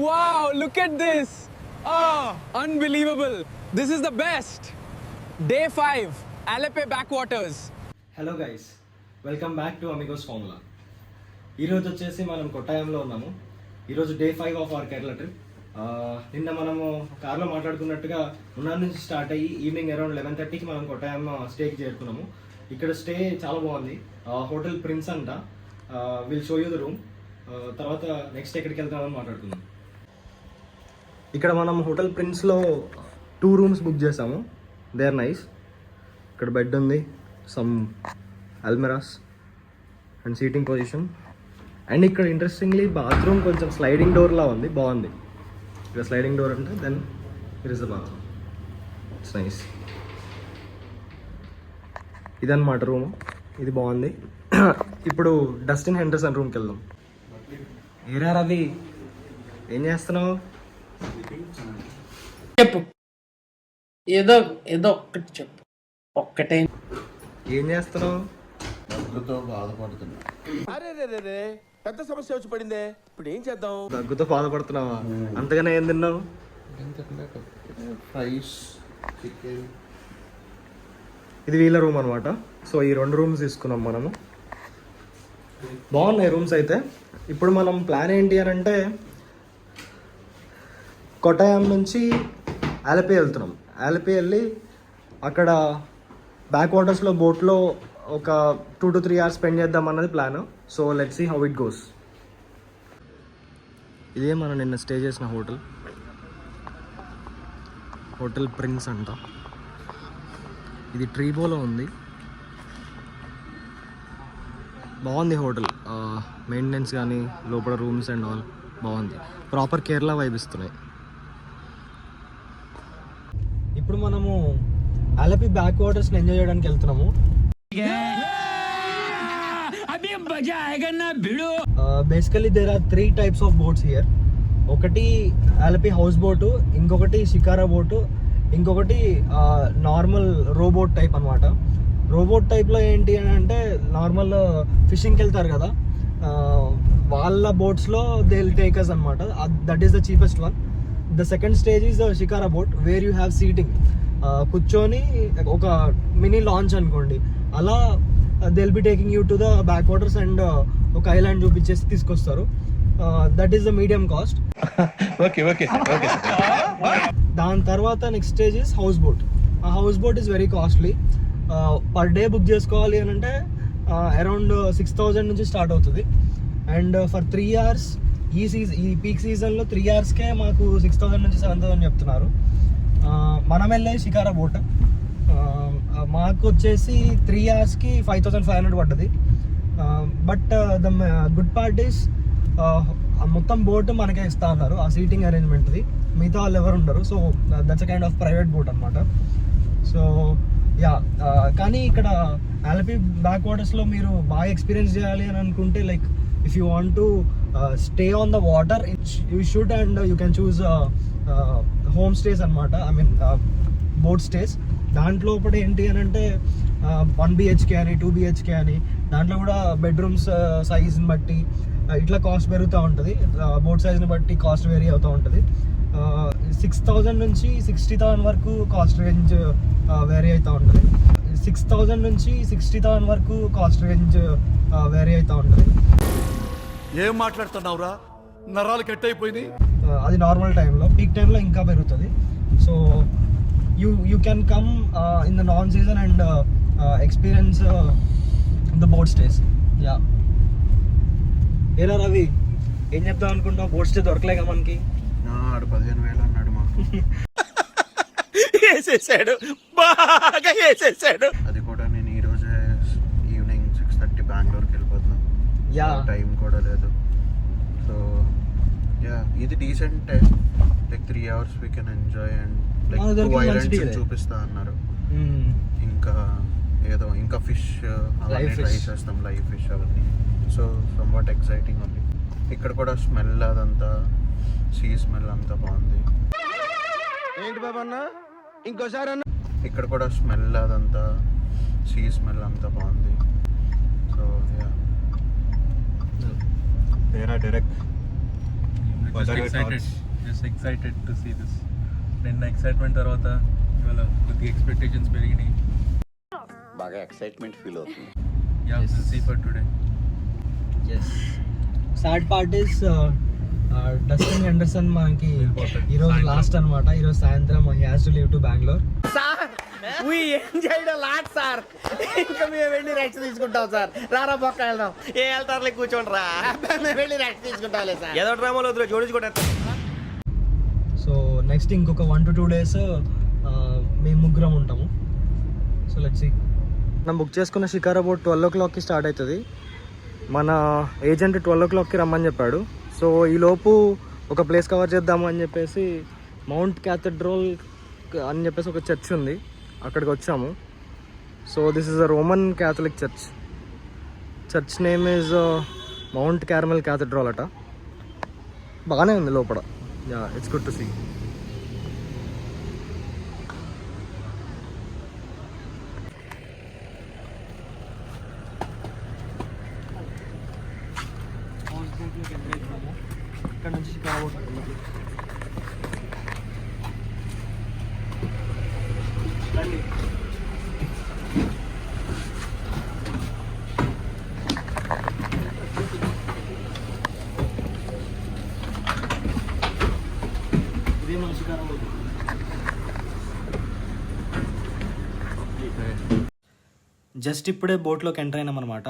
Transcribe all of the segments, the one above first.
Wow, look at this. Oh, unbelievable. This is the best. Day 5, Alleppey backwaters. Hello guys, welcome back to Amigos formula. ఈరోజు వచ్చేసి మనం కొట్టాయంలో ఉన్నాము. ఈరోజు day 5 of our Kerala trip. నిన్న మనము కార్లో మాట్లాడుకున్నట్టుగా ఉన్నార్ నుంచి స్టార్ట్ అయ్యి ఈవినింగ్ అరౌండ్ 11:30కి మనం కొట్టాయం స్టేకి చేరుకున్నాము. ఇక్కడ స్టే చాలా బాగుంది. హోటల్ ప్రిన్స్ అంట. Will show you the room. తర్వాత నెక్స్ట్ ఎక్కడికి వెళ్తామని మాట్లాడుకుందాం. ఇక్కడ మనం హోటల్ ప్రిన్స్లో 2 రూమ్స్ బుక్ చేసాము. They are nice. ఇక్కడ బెడ్ ఉంది, some almirahs and seating position. And ఇక్కడ ఇంట్రెస్టింగ్లీ బాత్రూమ్ కొంచెం స్లైడింగ్ డోర్లా ఉంది, బాగుంది. ఇక్కడ స్లైడింగ్ డోర్ అంటే then it is the bathroom. It's nice. ఇదన్నమాట రూము, ఇది బాగుంది. ఇప్పుడు డస్టిన్ హెండర్సన్ రూమ్కి వెళ్దాం. ఏరా రవి, ఏం చేస్తున్నావు? చెప్పు, ఏదో ఒక్కటి చెప్పు. ఒక్కటే. ఏం చేస్తున్నావు? దగ్గుతో బాధపడుతున్నా. అరే పెద్ద సమస్య వచ్చి పడిందే, ఇప్పుడు ఏం చేద్దాం? దగ్గుతో బాధపడుతున్నావా? అంతగానే ఏం తిన్నావు? Fries, chicken. ఇది వీళ్ళ రూమ్ అనమాట. సో ఈ 2 రూమ్స్ తీసుకున్నాం మనము. బాగున్నాయి రూమ్స్ అయితే. ఇప్పుడు మనం ప్లాన్ ఏంటి అని అంటే కొట్టాయం నుంచి ఆలపే వెళ్తున్నాం. ఆలపే వెళ్ళి అక్కడ బ్యాక్ వాటర్స్లో బోట్లో ఒక 2 to 3 hours స్పెండ్ చేద్దాం అన్నది plan. So let's see how it goes. ఇదే మనం నిన్న స్టే చేసిన హోటల్, హోటల్ ప్రిన్స్ అంట. ఇది ట్రీబోలో ఉంది. బాగుంది హోటల్. మెయింటెనెన్స్ కానీ లోపల రూమ్స్ అండ్ ఆల్ బాగుంది. ప్రాపర్ కేరళ వైబ్ ఇస్తున్నాయి. ఇప్పుడు మనము అలపి బ్యాక్ వాటర్స్ని ఎంజాయ్ చేయడానికి వెళ్తున్నాము. Basically there are 3 types of boats here. ఒకటి అలపి హౌస్ బోటు, ఇంకొకటి షికారా బోటు, ఇంకొకటి నార్మల్ రోబోట్ టైప్ అనమాట. రోబోట్ టైప్లో ఏంటి అని అంటే నార్మల్ ఫిషింగ్కి వెళ్తారు కదా, వాళ్ళ బోట్స్లో దే విల్ టేక్ అస్ అనమాట. That is the cheapest one. The second stage is shikara boat where you have seating. కూర్చొని ఒక మినీ లాంచ్ అనుకోండి, అలా they will be taking you to the backwaters and ఒక ఐలాండ్ చూపించేసి తీసుకొస్తారు. That is the medium cost. దాని తర్వాత next stage is houseboat. ఆ houseboat is very costly. Per day book చేసుకోవాలి అని అంటే అరౌండ్ 6,000 నుంచి స్టార్ట్ అవుతుంది. అండ్ ఫర్ 3 hours ఈ పీక్ సీజన్లో 3 hoursకే మాకు 6,000 నుంచి 7,000 చెప్తున్నారు. మనం వెళ్ళే షికారా బోట్ మాకు వచ్చేసి 3 hoursకి 5,500 పడ్డది. But the good part is మొత్తం బోట్ మనకే ఇస్తా ఉన్నారు, ఆ సీటింగ్ అరేంజ్మెంట్ది. మిగతా వాళ్ళు ఎవరు ఉండరు. So that's a kind of private boat అనమాట. సో యా, కానీ ఇక్కడ ఆలపి బ్యాక్ వాటర్స్లో మీరు బాగా ఎక్స్పీరియన్స్ చేయాలి అని అనుకుంటే, like if you want to stay on the water you should, and you can choose home stays అనమాట. I mean boat stays. దాంట్లో కూడా ఏంటి అని అంటే 1 BHK అని 2 BHK అని, దాంట్లో కూడా బెడ్రూమ్స్ సైజ్ని బట్టి ఇట్లా కాస్ట్ పెరుగుతూ ఉంటుంది. బోట్ సైజ్ని బట్టి కాస్ట్ వేరీ అవుతూ ఉంటుంది. 6,000 నుంచి 60,000 వరకు కాస్ట్ రేంజ్ వేరీ అవుతూ ఉంటుంది. 6,000 నుంచి 60,000 వరకు కాస్ట్ రేంజ్ వేరీ అవుతూ ఉంటుంది. ఏం మాట్లాడుతున్నావురా, నరాలు కట్ అయిపోయింది. అది నార్మల్ టైంలో. పీక్ టైంలో ఇంకా పెరుగుతుంది. So you can come in the non season and experience the boat stays. Yeah, ఏరా రవి, ఏం చెప్తాం అనుకుంటావు? బోట్ స్టే దొరకలేక మనకి. 15,000 అన్నాడు మాకు. వేసేసాడు, బాగా వేసేసాడు. అది కూడా నేను ఈరోజే ఈవినింగ్ 6:30 బెంగళూరుకి వెళ్ళిపోతున్నాను. యా, టైం కూడా లేదు. సో యా, ఇది decent. Like 3 hours we can enjoy and like 2 islands చూపిస్తా అన్నారు. ఇంకా ఏదో ఇంకా ఫిష్ అవన్నీ ట్రై చేస్తాం, లైవ్ ఫిష్ అవన్నీ. సో సమ్వాట్ ఎక్సైటింగ్ ఉంది. ఇక్కడ కూడా స్మెల్ అదంతా, సీ స్మెల్ అంతా బాగుంది. ఏంటి బాబా అన్న, ఇంకోసారి అన్న. ఇక్కడ కూడా స్మెల్ అదంతా, సీ స్మెల్ అంతా బాగుంది. సో యా, తేరా direct just excited to see this. నిన్న ఎక్సైట్మెంట్ తర్వాత ఇవాళ కొద్దిగా ఎక్స్పెక్టేషన్స్ పెరిగినాయి. బాగా ఎక్సైట్మెంట్ ఫీల్ అవుతుంది. Yeah will see for today. Sad part is Dustin Henderson మనకి ఈరోజు లాస్ట్ అనమాట. ఈరోజు సాయంత్రం he has to leave to Bengaluru. we enjoyed a lot sir. ఇంకా మేము వెళ్ళి రెస్ట్ తీసుకుంటాం సార్. రారా పక్క వెళ్దాం. ఏ వెళ్తారులే కూర్చోండి రా. మేము వెళ్ళి రెస్ట్ తీసుకుంటాంలే సార్. ఏదో డ్రామాలో వద్దు జోడించుకుంటారు. సో నెక్స్ట్ ఇంకొక 1 to 2 days మేము ముగ్గురం ఉంటాము. So let's see. మనం బుక్ చేసుకున్న షికారా బోట్ 12 o'clockకి స్టార్ట్ అవుతుంది. మన ఏజెంట్ 12 o'clockకి రమ్మని చెప్పాడు. సో ఈలోపు ఒక ప్లేస్ కవర్ చేద్దాము అని చెప్పేసి మౌంట్ క్యాథడ్రల్ అని చెప్పేసి ఒక చర్చ్ ఉంది, అక్కడికి వచ్చాము. So this is a Roman Catholic church. Church name is Mount Carmel cathedral అట. బాగానే ఉంది లోపల. Yeah it's good to see. ఇక్కడ నుంచి షికారా బోట్ ఉంటుంది. రండి. ఇదే మన షికారా బోట్. జస్ట్ ఇప్పుడే బోట్లోకి ఎంటర్ అయినాం అనమాట.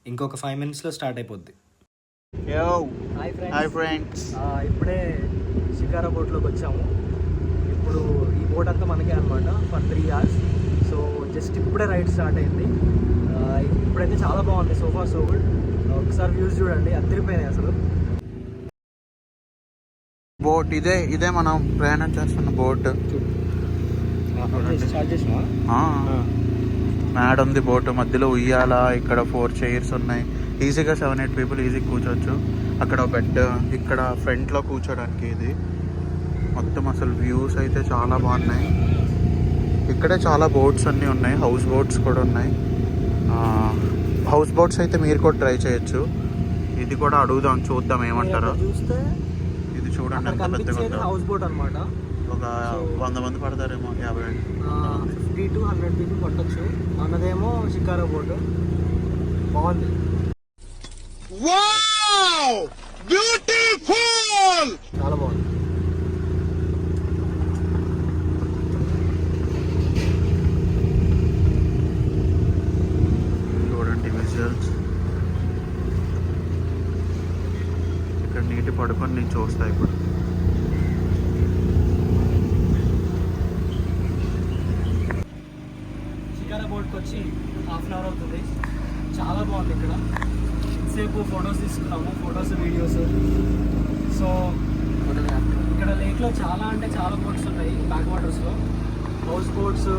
ఇంకొక 5 minutesలో స్టార్ట్ అయిపోద్ది. Hi friends. ఇప్పుడే షికారా బోట్లోకి వచ్చాము. ఇప్పుడు ఈ బోట్ అంతా మనకే అనమాట ఫర్ 3 hours. సో జస్ట్ ఇప్పుడే రైడ్ స్టార్ట్ అయింది. ఇప్పుడైతే చాలా బాగుంది. Sofa so good. ఒకసారి వ్యూస్ చూడండి, అదిరిపోయినాయి అసలు. బోట్ ఇదే మనం ప్రయాణం చేస్తున్న బోట్. స్టార్ట్ చేసినా మ్యాడ్ ఉంది బోట్. మధ్యలో ఉయ్యాల, ఇక్కడ 4 chairs ఉన్నాయి. ఈజీగా 7-8 people ఈజీగా కూర్చోవచ్చు. అక్కడ బెడ్, ఇక్కడ ఫ్రంట్లో కూర్చోడానికి. ఇది మొత్తం అసలు వ్యూస్ అయితే చాలా బాగున్నాయి. ఇక్కడే చాలా బోట్స్ అన్నీ ఉన్నాయి. హౌస్ బోట్స్ కూడా ఉన్నాయి. హౌస్ బోట్స్ అయితే మీరు కూడా ట్రై చేయొచ్చు. ఇది కూడా అడుగుదాం, చూద్దాం ఏమంటారో. చూస్తే ఇది చూడండి ఎంత పెద్దగా ఉందో. హౌస్ బోట్ అనమాట. ఒక 100 మంది పడతారేమో, 50. 50 to 100 people పట్టొచ్చు. మనదేమో షికారా బోట్. బాగుంది. చాలా బాగుంది. చూడండి విజువల్స్. ఇక్కడ నీటి పడుకొని నేను చూస్తా ఇప్పుడు. షికారా బోట్కి వచ్చి 1/2 hour అవుతుంది. చాలా బాగుంది ఇక్కడ. ఇంతసేపు ఫొటోస్ తీసుకున్నాము, ఫొటోస్ వీడియోస్. సో ఇక్కడ లేక్లో చాలా అంటే చాలా బోట్స్ ఉన్నాయి. బ్యాక్ వాటర్స్లో houseboats,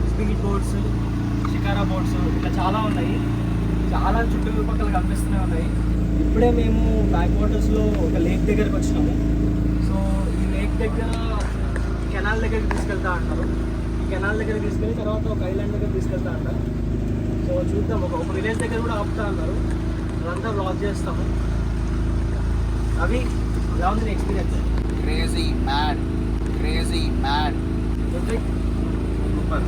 speed boats, shikara boats ఇట్లా చాలా ఉన్నాయి. చాలా చుట్టుపక్కల కనిపిస్తూనే ఉన్నాయి. ఇప్పుడే మేము బ్యాక్ వాటర్స్లో ఒక లేక్ దగ్గరికి వచ్చినాము. సో ఈ లేక్ దగ్గర కెనాల్ దగ్గరికి తీసుకెళ్తా అంటారు. ఈ కెనాల్ దగ్గరికి తీసుకెళ్ళి తర్వాత ఒక ఐలాండ్ దగ్గర తీసుకెళ్తా అంటారు. సో చూద్దాం. ఒక విలేజ్ దగ్గర కూడా ఆపుతా అన్నారు. అదంతా బ్లాగ్ చేస్తాము. అవి ఎలా ఉంది ఎక్స్పీరియన్స్? Crazy mad. సూపర్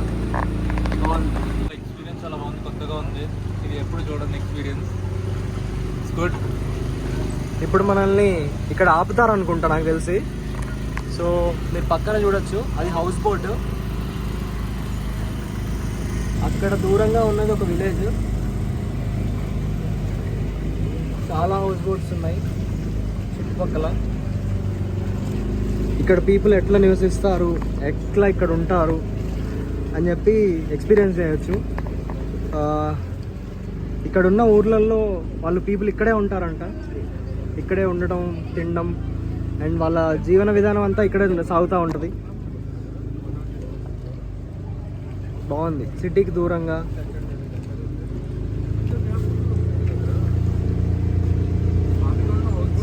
బాగుంది. ఎక్స్పీరియన్స్ చాలా బాగుంది, కొత్తగా ఉంది. ఇది ఎప్పుడు చూడండి ఎక్స్పీరియన్స్. It's good. ఇప్పుడు మనల్ని ఇక్కడ ఆపుతారు అనుకుంటా నాకు తెలిసి. సో మీరు పక్కన చూడొచ్చు, అది హౌస్ బోట్. అక్కడ దూరంగా ఉన్నది ఒక విలేజ్. చాలా హౌస్ బోట్స్ ఉన్నాయి చుట్టుపక్కల. ఇక్కడ పీపుల్ ఎట్లా నివసిస్తారు, ఎట్లా ఇక్కడ ఉంటారు అని చెప్పి ఎక్స్పీరియన్స్ చేయొచ్చు. ఇక్కడ ఉన్న ఊర్లలో వాళ్ళు పీపుల్ ఇక్కడే ఉంటారంట. ఇక్కడే ఉండటం, తినడం అండ్ వాళ్ళ జీవన విధానం అంతా ఇక్కడే సాగుతూ ఉంటుంది. బాగుంది, సిటీకి దూరంగా.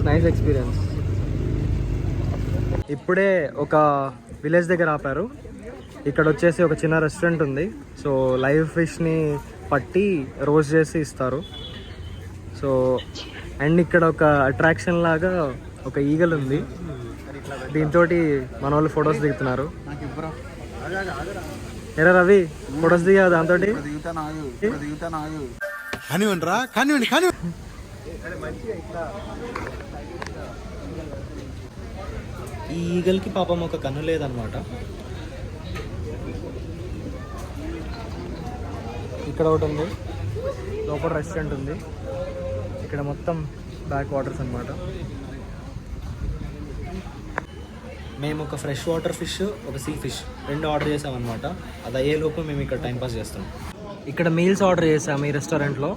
Nice experience. ఇప్పుడే ఒక విలేజ్ దగ్గర ఆపారు. ఇక్కడ వచ్చేసి ఒక చిన్న రెస్టారెంట్ ఉంది. సో లైవ్ ఫిష్ని పట్టి రోస్ట్ చేసి ఇస్తారు. సో అండ్ ఇక్కడ ఒక అట్రాక్షన్ లాగా ఒక ఈగల్ ఉంది. దీంతో మన వాళ్ళు ఫొటోస్ దిగుతున్నారు. ఎరా రవి, ఫొటోస్ దిగా దాంతో ఈ ఈగల్కి పాపం ఒక కన్ను లేదనమాట. ఇక్కడ ఒకటి ఉంది, లోపల రెస్టారెంట్ ఉంది. ఇక్కడ మొత్తం బ్యాక్ వాటర్స్ అనమాట. మేము ఒక ఫ్రెష్ వాటర్ ఫిష్, ఒక సీ ఫిష్ 2 ఆర్డర్ చేసామన్నమాట. అది అయ్యేలోపు మేము ఇక్కడ టైంపాస్ చేస్తాం. ఇక్కడ మీల్స్ ఆర్డర్ చేసాము ఈ రెస్టారెంట్లో.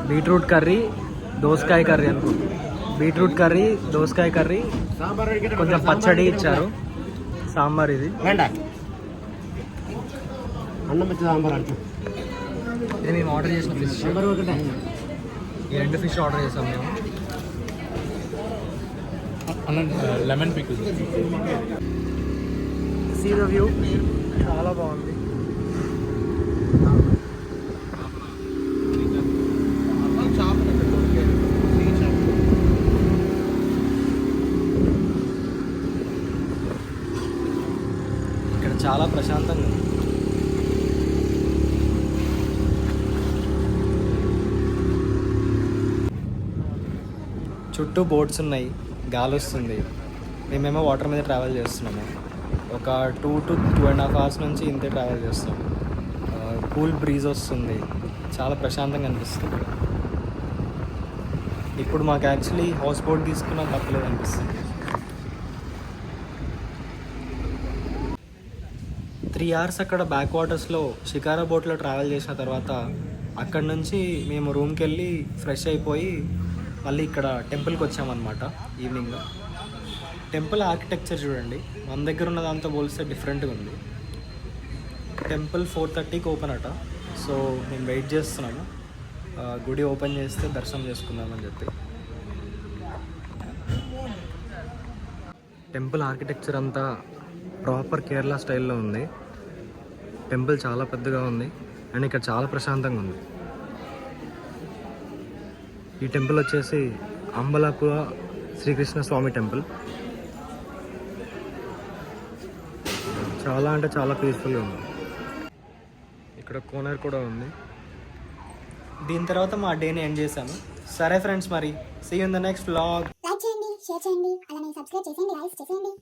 బీట్రూట్ కర్రీ, దోసకాయ కర్రీ అనుకుంటా. బీట్రూట్ కర్రీ, దోసకాయ కర్రీ, కొంచెం పచ్చడి ఇచ్చారు, సాంబార్. ఇది ఇది మేము ఆర్డర్ చేసిన ఫిష్. ఈ 2 ఫిష్ ఆర్డర్ చేసాం మేము. Lemon pickle. See the view, చాలా బాగుంది. ఇక్కడ చాలా ప్రశాంతంగా ఉంది. చుట్టూ బోట్స్ ఉన్నాయి, గాలి వస్తుంది. మేమేమో వాటర్ మీద ట్రావెల్ చేస్తున్నాము. ఒక 2 to 2.5 hours నుంచి ఇంతే ట్రావెల్ చేస్తాం. కూల్ బ్రీజ్ వస్తుంది, చాలా ప్రశాంతంగా అనిపిస్తుంది. ఇప్పుడు మాకు యాక్చువల్లీ హౌస్ బోట్ తీసుకున్నా తప్పలేదు అనిపిస్తుంది. 3 hours అక్కడ బ్యాక్ వాటర్స్లో షికారా బోట్లో ట్రావెల్ చేసిన తర్వాత అక్కడ నుంచి మేము రూమ్కి వెళ్ళి ఫ్రెష్ అయిపోయి మళ్ళీ ఇక్కడ టెంపుల్కి వచ్చామన్నమాట ఈవినింగ్. టెంపుల్ ఆర్కిటెక్చర్ చూడండి, మన దగ్గర ఉన్న దాంతో పోలిస్తే డిఫరెంట్గా ఉంది. టెంపుల్ 4:30కి ఓపెన్ అట. సో మేము వెయిట్ చేస్తున్నాము, గుడి ఓపెన్ చేస్తే దర్శనం చేసుకుందామని చెప్పి. టెంపుల్ ఆర్కిటెక్చర్ అంతా ప్రాపర్ కేరళ స్టైల్లో ఉంది. టెంపుల్ చాలా పెద్దగా ఉంది అండ్ ఇక్కడ చాలా ప్రశాంతంగా ఉంది. ఈ టెంపుల్ వచ్చేసి అంబలాపుర శ్రీకృష్ణ స్వామి టెంపుల్. చాలా అంటే చాలా పీస్ఫుల్గా ఉంది. ఇక్కడ కోనర్ కూడా ఉంది. దీని తర్వాత మా డేని ఎండ్ చేశాను. సరే ఫ్రెండ్స్, మరి see you in the next vlog. Like చేయండి, షేర్ చేయండి, అలానే సబ్స్క్రైబ్ చేయండి, లైక్ చేయండి.